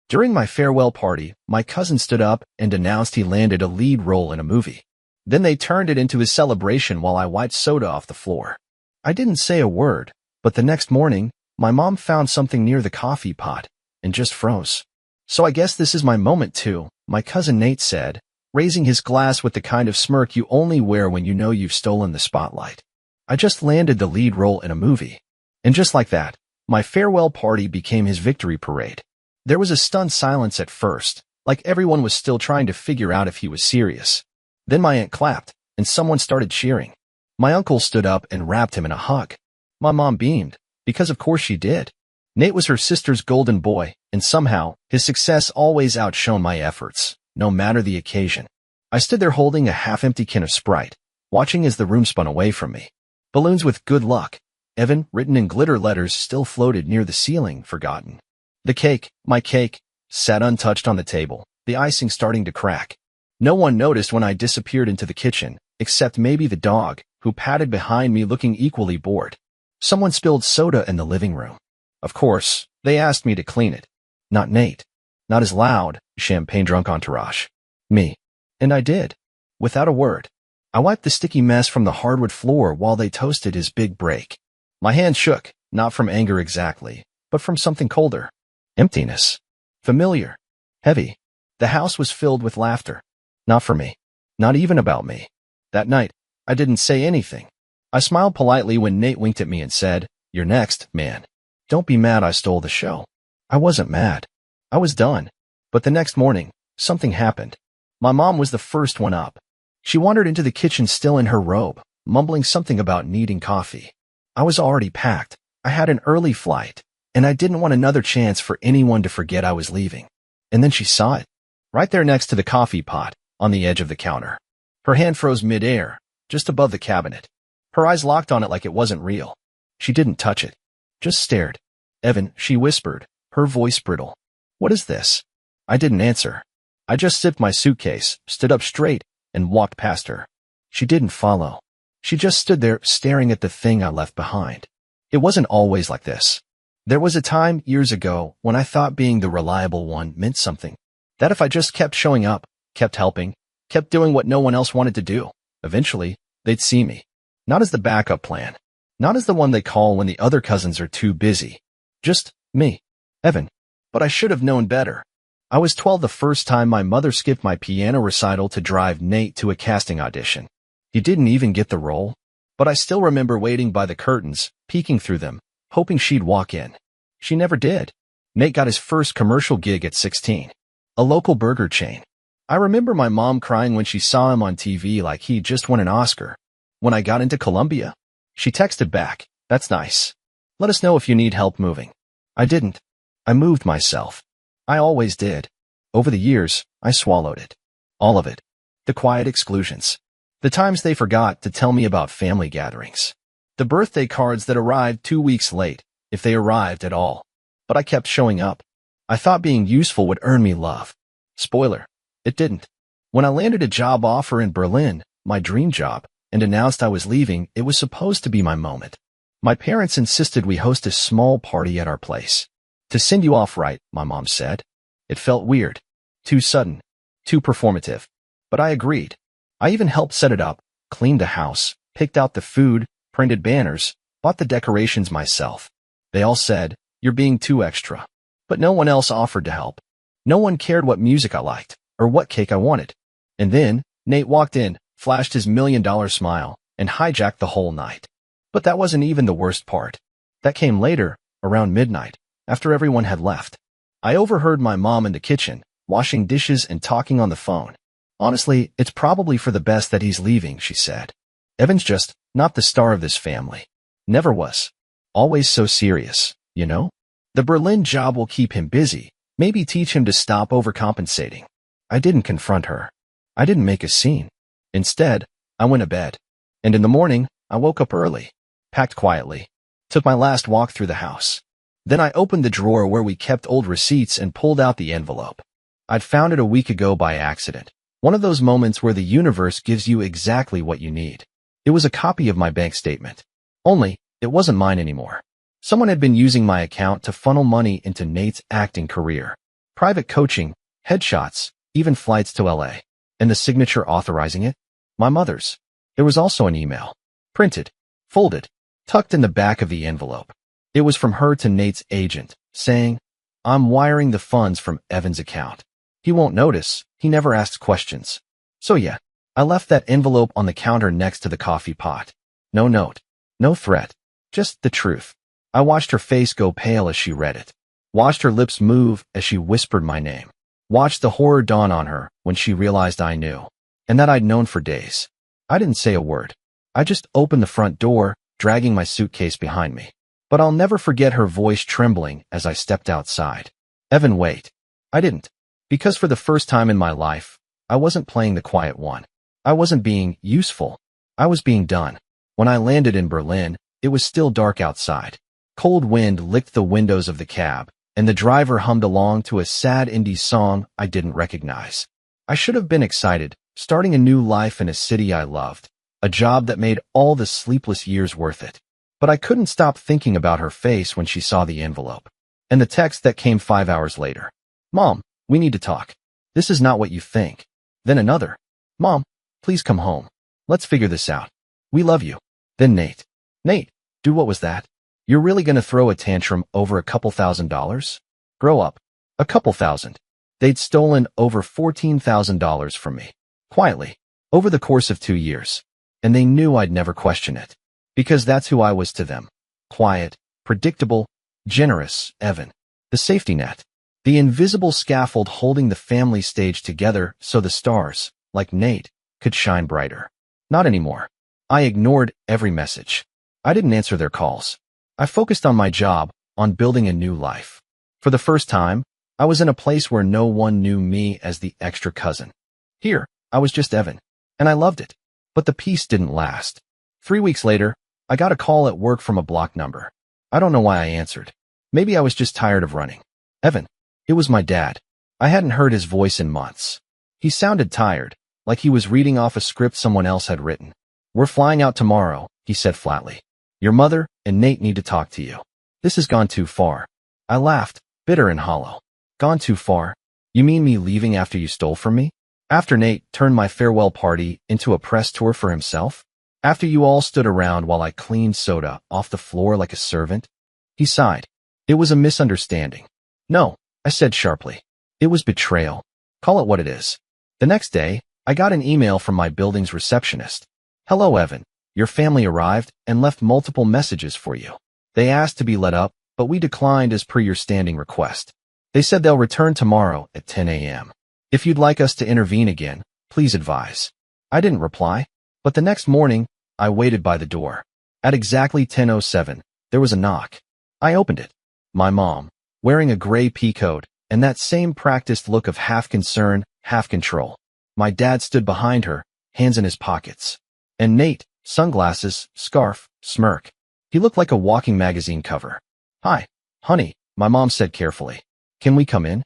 During my farewell party, my cousin stood up and announced he landed a lead role in a movie. Then they turned it into his celebration while I wiped soda off the floor. I didn't say a word, but the next morning, my mom found something near the coffee pot and just froze. "So I guess this is my moment too," my cousin Nate said, raising his glass with the kind of smirk you only wear when you know you've stolen the spotlight. I just landed the lead role in a movie. And just like that, my farewell party became his victory parade. There was a stunned silence at first, like everyone was still trying to figure out if he was serious. Then my aunt clapped, and someone started cheering. My uncle stood up and wrapped him in a hug. My mom beamed, because of course she did. Nate was her sister's golden boy, and somehow, his success always outshone my efforts, no matter the occasion. I stood there holding a half-empty can of Sprite, watching as the room spun away from me. Balloons with "Good luck, Evan," written in glitter letters still floated near the ceiling, forgotten. The cake, my cake, sat untouched on the table, the icing starting to crack. No one noticed when I disappeared into the kitchen, except maybe the dog, who padded behind me looking equally bored. Someone spilled soda in the living room. Of course, they asked me to clean it. Not Nate. Not his loud, champagne-drunk entourage. Me. And I did. Without a word. I wiped the sticky mess from the hardwood floor while they toasted his big break. My hand shook, not from anger exactly, but from something colder. Emptiness. Familiar. Heavy. The house was filled with laughter. Not for me. Not even about me. That night, I didn't say anything. I smiled politely when Nate winked at me and said, "You're next, man. Don't be mad I stole the show." I wasn't mad. I was done. But the next morning, something happened. My mom was the first one up. She wandered into the kitchen still in her robe, mumbling something about needing coffee. I was already packed. I had an early flight, and I didn't want another chance for anyone to forget I was leaving. And then she saw it. Right there next to the coffee pot, on the edge of the counter. Her hand froze mid-air, just above the cabinet. Her eyes locked on it like it wasn't real. She didn't touch it. Just stared. "Evan," she whispered, her voice brittle. "What is this?" I didn't answer. I just zipped my suitcase, stood up straight, and walked past her. She didn't follow. She just stood there staring at the thing I left behind. It wasn't always like this. There was a time, years ago, when I thought being the reliable one meant something. That if I just kept showing up, kept helping, kept doing what no one else wanted to do, eventually, they'd see me. Not as the backup plan. Not as the one they call when the other cousins are too busy. Just me. Evan. But I should have known better. I was 12 the first time my mother skipped my piano recital to drive Nate to a casting audition. He didn't even get the role. But I still remember waiting by the curtains, peeking through them, hoping she'd walk in. She never did. Nate got his first commercial gig at 16. A local burger chain. I remember my mom crying when she saw him on TV like he just won an Oscar. When I got into Columbia, she texted back, "That's nice. Let us know if you need help moving." I didn't. I moved myself. I always did. Over the years, I swallowed it. All of it. The quiet exclusions. The times they forgot to tell me about family gatherings. The birthday cards that arrived 2 weeks late, if they arrived at all. But I kept showing up. I thought being useful would earn me love. Spoiler, it didn't. When I landed a job offer in Berlin, my dream job, and announced I was leaving, it was supposed to be my moment. My parents insisted we host a small party at our place. To send you off right, my mom said. It felt weird. Too sudden. Too performative. But I agreed. I even helped set it up, cleaned the house, picked out the food, printed banners, bought the decorations myself. They all said, "You're being too extra." But no one else offered to help. No one cared what music I liked, or what cake I wanted. And then, Nate walked in, flashed his $1,000,000 smile, and hijacked the whole night. But that wasn't even the worst part. That came later, around midnight, after everyone had left. I overheard my mom in the kitchen, washing dishes and talking on the phone. "Honestly, it's probably for the best that he's leaving," she said. "Evan's just not the star of this family. Never was. Always so serious, you know? The Berlin job will keep him busy, maybe teach him to stop overcompensating." I didn't confront her. I didn't make a scene. Instead, I went to bed. And in the morning, I woke up early, packed quietly, took my last walk through the house. Then I opened the drawer where we kept old receipts and pulled out the envelope. I'd found it a week ago by accident. One of those moments where the universe gives you exactly what you need. It was a copy of my bank statement. Only, it wasn't mine anymore. Someone had been using my account to funnel money into Nate's acting career. Private coaching, headshots, even flights to LA. And the signature authorizing it? My mother's. There was also an email. Printed, folded, tucked in the back of the envelope. It was from her to Nate's agent, saying, "I'm wiring the funds from Evan's account. He won't notice, he never asks questions." So yeah, I left that envelope on the counter next to the coffee pot. No note, no threat, just the truth. I watched her face go pale as she read it. Watched her lips move as she whispered my name. Watched the horror dawn on her when she realized I knew, and that I'd known for days. I didn't say a word. I just opened the front door, dragging my suitcase behind me. But I'll never forget her voice trembling as I stepped outside. "Evan, wait." I didn't. Because for the first time in my life, I wasn't playing the quiet one. I wasn't being useful. I was being done. When I landed in Berlin, it was still dark outside. Cold wind licked the windows of the cab, and the driver hummed along to a sad indie song I didn't recognize. I should have been excited, starting a new life in a city I loved, a job that made all the sleepless years worth it. But I couldn't stop thinking about her face when she saw the envelope. And the text that came 5 hours later. "Mom, we need to talk. This is not what you think." Then another. "Mom, please come home. Let's figure this out. We love you." Then Nate. "Nate, do what was that? You're really gonna throw a tantrum over a couple $1,000s? Grow up." A couple thousand. They'd stolen over $14,000 from me. Quietly. Over the course of 2 years. And they knew I'd never question it. Because that's who I was to them. Quiet, predictable, generous, Evan. The safety net. The invisible scaffold holding the family stage together so the stars, like Nate, could shine brighter. Not anymore. I ignored every message. I didn't answer their calls. I focused on my job, on building a new life. For the first time, I was in a place where no one knew me as the extra cousin. Here, I was just Evan. And I loved it. But the peace didn't last. 3 weeks later, I got a call at work from a blocked number. I don't know why I answered. Maybe I was just tired of running. "Evan." It was my dad. I hadn't heard his voice in months. He sounded tired, like he was reading off a script someone else had written. "We're flying out tomorrow," he said flatly. "Your mother and Nate need to talk to you. This has gone too far." I laughed, bitter and hollow. "Gone too far? You mean me leaving after you stole from me? After Nate turned my farewell party into a press tour for himself? After you all stood around while I cleaned soda off the floor like a servant?" He sighed. "It was a misunderstanding." "No," I said sharply. "It was betrayal. Call it what it is." The next day, I got an email from my building's receptionist. "Hello, Evan. Your family arrived and left multiple messages for you. They asked to be let up, but we declined as per your standing request. They said they'll return tomorrow at 10 a.m. If you'd like us to intervene again, please advise." I didn't reply, but the next morning, I waited by the door. At exactly 10:07, there was a knock. I opened it. My mom, wearing a gray pea coat and that same practiced look of half concern, half control. My dad stood behind her, hands in his pockets. And Nate, sunglasses, scarf, smirk. He looked like a walking magazine cover. "Hi, honey," my mom said carefully. "Can we come in?"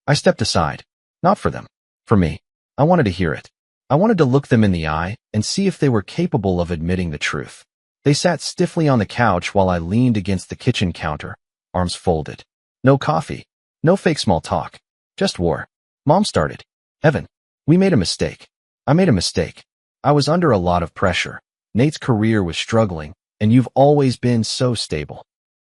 I stepped aside. Not for them. For me. I wanted to hear it. I wanted to look them in the eye and see if they were capable of admitting the truth. They sat stiffly on the couch while I leaned against the kitchen counter, arms folded. No coffee. No fake small talk. Just war. Mom started. "Evan, we made a mistake. I made a mistake. I was under a lot of pressure. Nate's career was struggling, and you've always been so stable."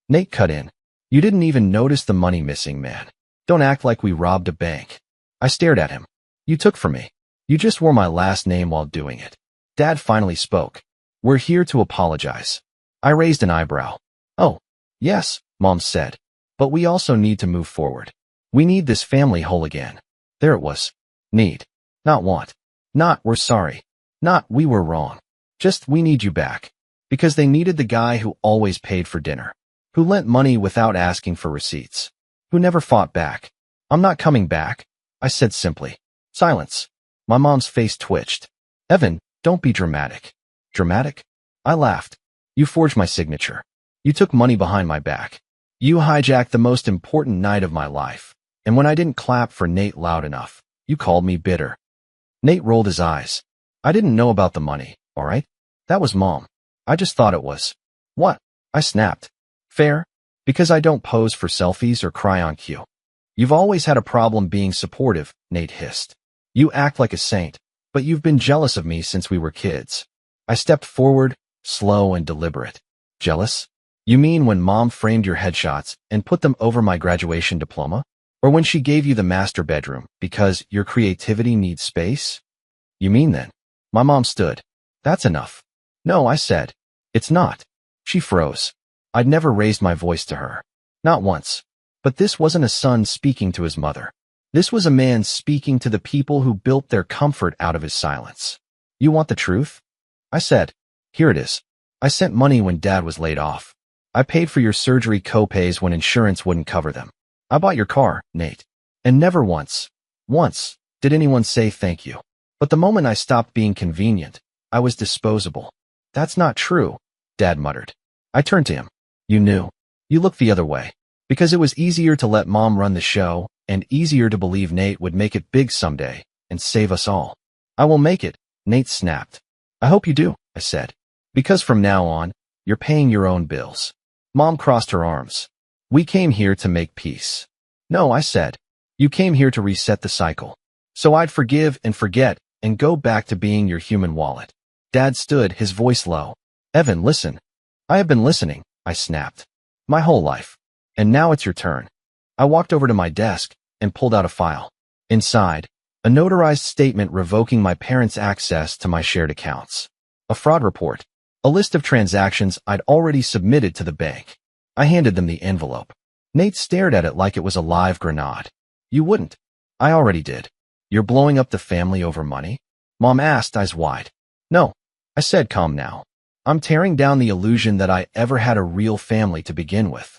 Nate cut in. "You didn't even notice the money missing, man. Don't act like we robbed a bank." I stared at him. "You took from me. You just wore my last name while doing it." Dad finally spoke. "We're here to apologize." I raised an eyebrow. "Oh, yes," Mom said. "But we also need to move forward. We need this family whole again." There it was. Need. Not want. Not we're sorry. Not we were wrong. Just we need you back. Because they needed the guy who always paid for dinner. Who lent money without asking for receipts. Who never fought back. "I'm not coming back," I said simply. Silence. My mom's face twitched. "Evan, don't be dramatic." Dramatic? I laughed. "You forged my signature. You took money behind my back. You hijacked the most important night of my life. And when I didn't clap for Nate loud enough, you called me bitter." Nate rolled his eyes. "I didn't know about the money, all right? That was Mom. I just thought it was." "What?" I snapped. "Fair? Because I don't pose for selfies or cry on cue." You've always had a problem being supportive, Nate hissed. You act like a saint, but you've been jealous of me since we were kids. I stepped forward, slow and deliberate. Jealous? You mean when Mom framed your headshots and put them over my graduation diploma? Or when she gave you the master bedroom because your creativity needs space? You mean then? My mom stood. That's enough. No, I said. It's not. She froze. I'd never raised my voice to her. Not once. But this wasn't a son speaking to his mother. This was a man speaking to the people who built their comfort out of his silence. You want the truth? I said. Here it is. I sent money when Dad was laid off. I paid for your surgery co-pays when insurance wouldn't cover them. I bought your car, Nate. And never once, did anyone say thank you. But the moment I stopped being convenient, I was disposable. That's not true, Dad muttered. I turned to him. You knew. You looked the other way. Because it was easier to let Mom run the show and easier to believe Nate would make it big someday and save us all. I will make it, Nate snapped. I hope you do, I said. Because from now on, you're paying your own bills. Mom crossed her arms. We came here to make peace. No, I said. You came here to reset the cycle. So I'd forgive and forget and go back to being your human wallet. Dad stood, his voice low. Evan, listen. I have been listening, I snapped. My whole life. And now it's your turn. I walked over to my desk and pulled out a file. Inside, a notarized statement revoking my parents' access to my shared accounts. A fraud report. A list of transactions I'd already submitted to the bank. I handed them the envelope. Nate stared at it like it was a live grenade. You wouldn't. I already did. You're blowing up the family over money? Mom asked, eyes wide. No. I said, calm now. I'm tearing down the illusion that I ever had a real family to begin with.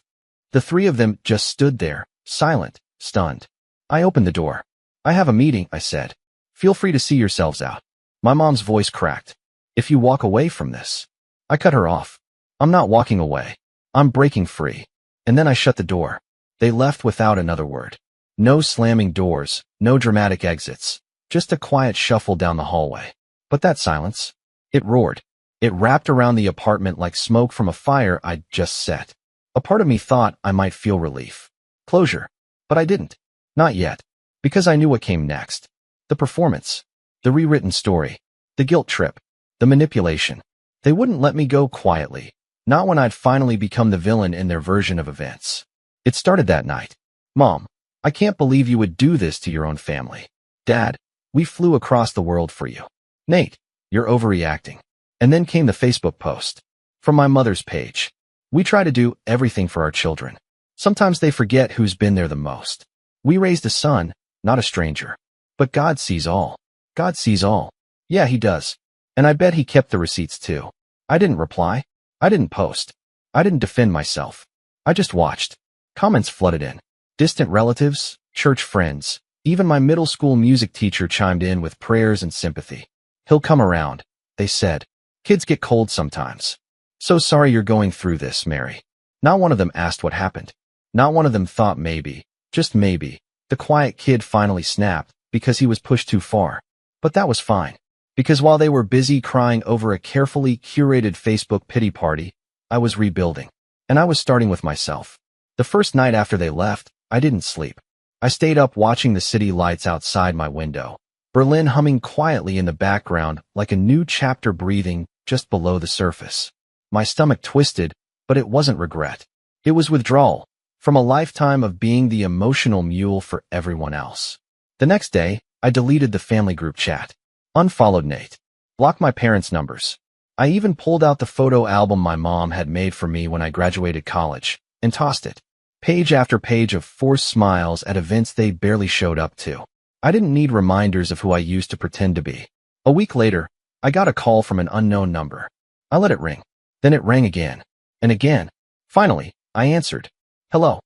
The three of them just stood there, silent, stunned. I opened the door. I have a meeting, I said. Feel free to see yourselves out. My mom's voice cracked. If you walk away from this. I cut her off. I'm not walking away. I'm breaking free. And then I shut the door. They left without another word. No slamming doors, no dramatic exits. Just a quiet shuffle down the hallway. But that silence, it roared. It wrapped around the apartment like smoke from a fire I'd just set. A part of me thought I might feel relief. Closure. But I didn't. Not yet. Because I knew what came next. The performance. The rewritten story. The guilt trip. The manipulation. They wouldn't let me go quietly. Not when I'd finally become the villain in their version of events. It started that night. Mom, I can't believe you would do this to your own family. Dad, we flew across the world for you. Nate, you're overreacting. And then came the Facebook post. From my mother's page. We try to do everything for our children. Sometimes they forget who's been there the most. We raised a son, not a stranger. But God sees all. God sees all. Yeah, he does. And I bet he kept the receipts too. I didn't reply. I didn't post. I didn't defend myself. I just watched. Comments flooded in. Distant relatives, church friends, even my middle school music teacher chimed in with prayers and sympathy. He'll come around, they said. Kids get cold sometimes. So sorry you're going through this, Mary. Not one of them asked what happened. Not one of them thought maybe, just maybe, the quiet kid finally snapped because he was pushed too far. But that was fine. Because while they were busy crying over a carefully curated Facebook pity party, I was rebuilding. And I was starting with myself. The first night after they left, I didn't sleep. I stayed up watching the city lights outside my window. Berlin humming quietly in the background like a new chapter breathing just below the surface. My stomach twisted, but it wasn't regret. It was withdrawal from a lifetime of being the emotional mule for everyone else. The next day, I deleted the family group chat, unfollowed Nate, blocked my parents' numbers. I even pulled out the photo album my mom had made for me when I graduated college and tossed it. Page after page of forced smiles at events they barely showed up to. I didn't need reminders of who I used to pretend to be. A week later, I got a call from an unknown number. I let it ring. Then it rang again. And again. Finally, I answered. Hello.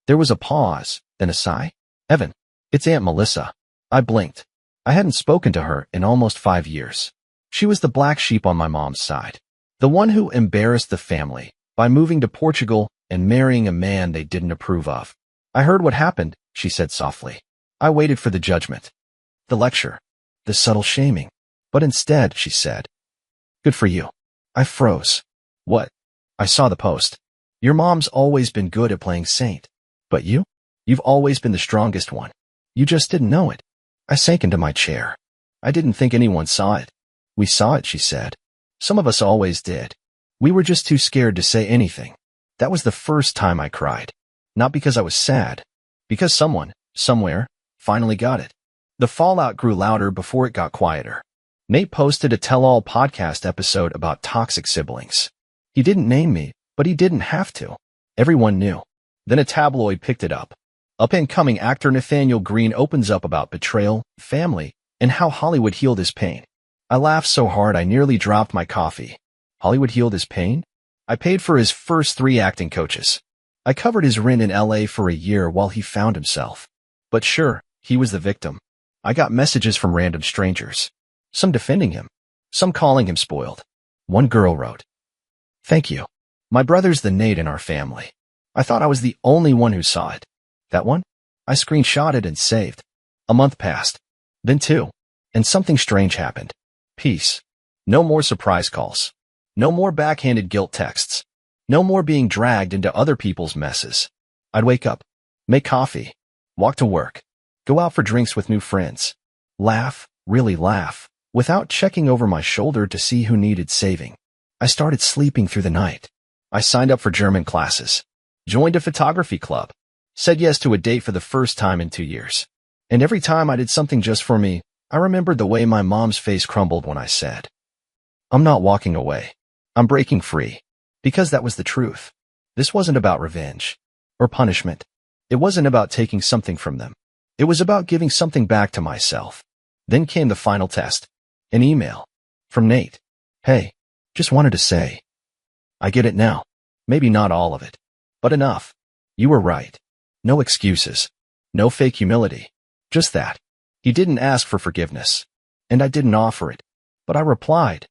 There was a pause, then a sigh. Evan, it's Aunt Melissa. I blinked. I hadn't spoken to her in almost 5 years. She was the black sheep on my mom's side. The one who embarrassed the family by moving to Portugal and marrying a man they didn't approve of. I heard what happened, she said softly. I waited for the judgment. The lecture. The subtle shaming. But instead, she said, good for you. I froze. What? I saw the post. Your mom's always been good at playing saint. But you? You've always been the strongest one. You just didn't know it. I sank into my chair. I didn't think anyone saw it. We saw it, she said. Some of us always did. We were just too scared to say anything. That was the first time I cried. Not because I was sad. Because someone, somewhere, finally got it. The fallout grew louder before it got quieter. Nate posted a tell-all podcast episode about toxic siblings. He didn't name me, but he didn't have to. Everyone knew. Then a tabloid picked it up. Up-and-coming actor Nathaniel Green opens up about betrayal, family, and how Hollywood healed his pain. I laughed so hard I nearly dropped my coffee. Hollywood healed his pain? I paid for his first 3 acting coaches. I covered his rent in LA for a year while he found himself. But sure, he was the victim. I got messages from random strangers. Some defending him. Some calling him spoiled. One girl wrote, "Thank you. My brother's the Nate in our family." I thought I was the only one who saw it. That one? I screenshotted and saved. A month passed. Then 2. And something strange happened. Peace. No more surprise calls. No more backhanded guilt texts. No more being dragged into other people's messes. I'd wake up, make coffee, walk to work, go out for drinks with new friends, laugh, really laugh, without checking over my shoulder to see who needed saving. I started sleeping through the night. I signed up for German classes, joined a photography club, said yes to a date for the first time in 2 years. And every time I did something just for me, I remembered the way my mom's face crumbled when I said, "I'm not walking away. I'm breaking free." Because that was the truth. This wasn't about revenge or punishment. It wasn't about taking something from them. It was about giving something back to myself. Then came the final test. An email from Nate. "Hey, just wanted to say, I get it now. Maybe not all of it, but enough. You were right. No excuses. No fake humility. Just that." He didn't ask for forgiveness, and I didn't offer it, but I replied,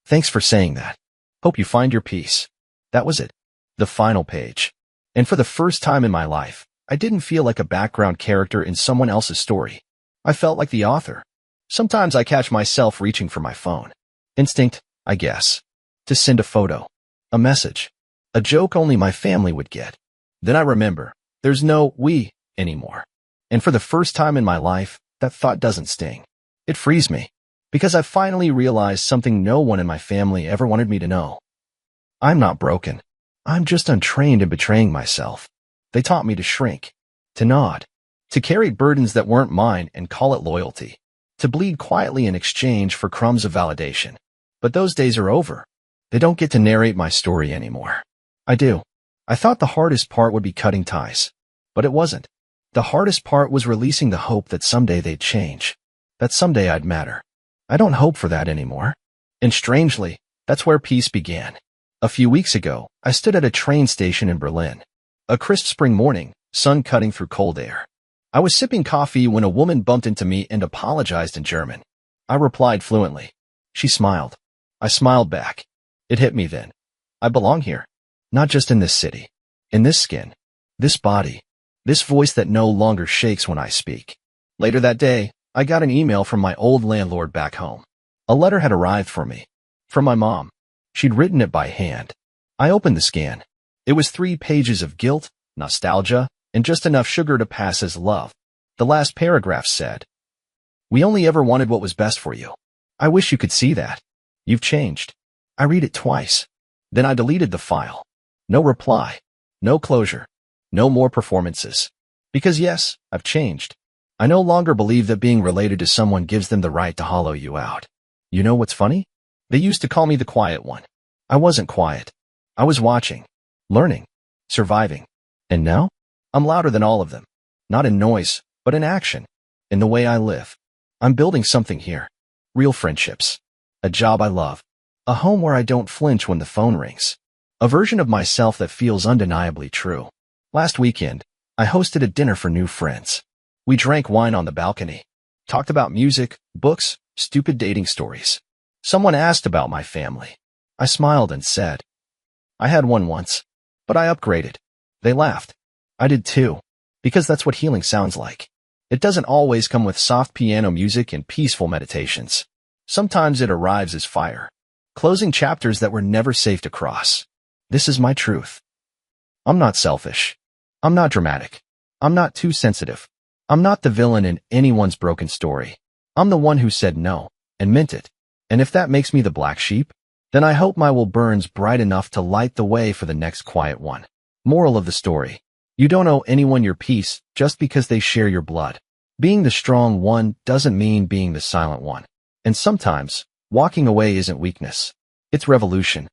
"Thanks for saying that. Hope you find your peace." That was it. The final page. And for the first time in my life, I didn't feel like a background character in someone else's story. I felt like the author. Sometimes I catch myself reaching for my phone. Instinct, I guess. To send a photo, a message, a joke only my family would get. Then I remember, there's no we anymore. And for the first time in my life, that thought doesn't sting. It frees me. Because I finally realized something no one in my family ever wanted me to know. I'm not broken. I'm just untrained in betraying myself. They taught me to shrink, to nod, to carry burdens that weren't mine and call it loyalty, to bleed quietly in exchange for crumbs of validation. But those days are over. They don't get to narrate my story anymore. I do. I thought the hardest part would be cutting ties, but it wasn't. The hardest part was releasing the hope that someday they'd change, that someday I'd matter. I don't hope for that anymore. And strangely, that's where peace began. A few weeks ago, I stood at a train station in Berlin. A crisp spring morning, sun cutting through cold air. I was sipping coffee when a woman bumped into me and apologized in German. I replied fluently. She smiled. I smiled back. It hit me then. I belong here. Not just in this city. In this skin. This body. This voice that no longer shakes when I speak. Later that day, I got an email from my old landlord back home. A letter had arrived for me. From my mom. She'd written it by hand. I opened the scan. It was 3 pages of guilt, nostalgia, and just enough sugar to pass as love. The last paragraph said, "We only ever wanted what was best for you. I wish you could see that. You've changed." I read it twice. Then I deleted the file. No reply. No closure. No more performances. Because yes, I've changed. I no longer believe that being related to someone gives them the right to hollow you out. You know what's funny? They used to call me the quiet one. I wasn't quiet. I was watching, learning, surviving. And now? I'm louder than all of them. Not in noise, but in action. In the way I live. I'm building something here. Real friendships. A job I love. A home where I don't flinch when the phone rings. A version of myself that feels undeniably true. Last weekend, I hosted a dinner for new friends. We drank wine on the balcony, talked about music, books, stupid dating stories. Someone asked about my family. I smiled and said, "I had one once, but I upgraded." They laughed. I did too, because that's what healing sounds like. It doesn't always come with soft piano music and peaceful meditations. Sometimes it arrives as fire, closing chapters that were never safe to cross. This is my truth. I'm not selfish. I'm not dramatic. I'm not too sensitive. I'm not the villain in anyone's broken story. I'm the one who said no, and meant it. And if that makes me the black sheep, then I hope my will burns bright enough to light the way for the next quiet one. Moral of the story. You don't owe anyone your peace just because they share your blood. Being the strong one doesn't mean being the silent one. And sometimes, walking away isn't weakness. It's revolution.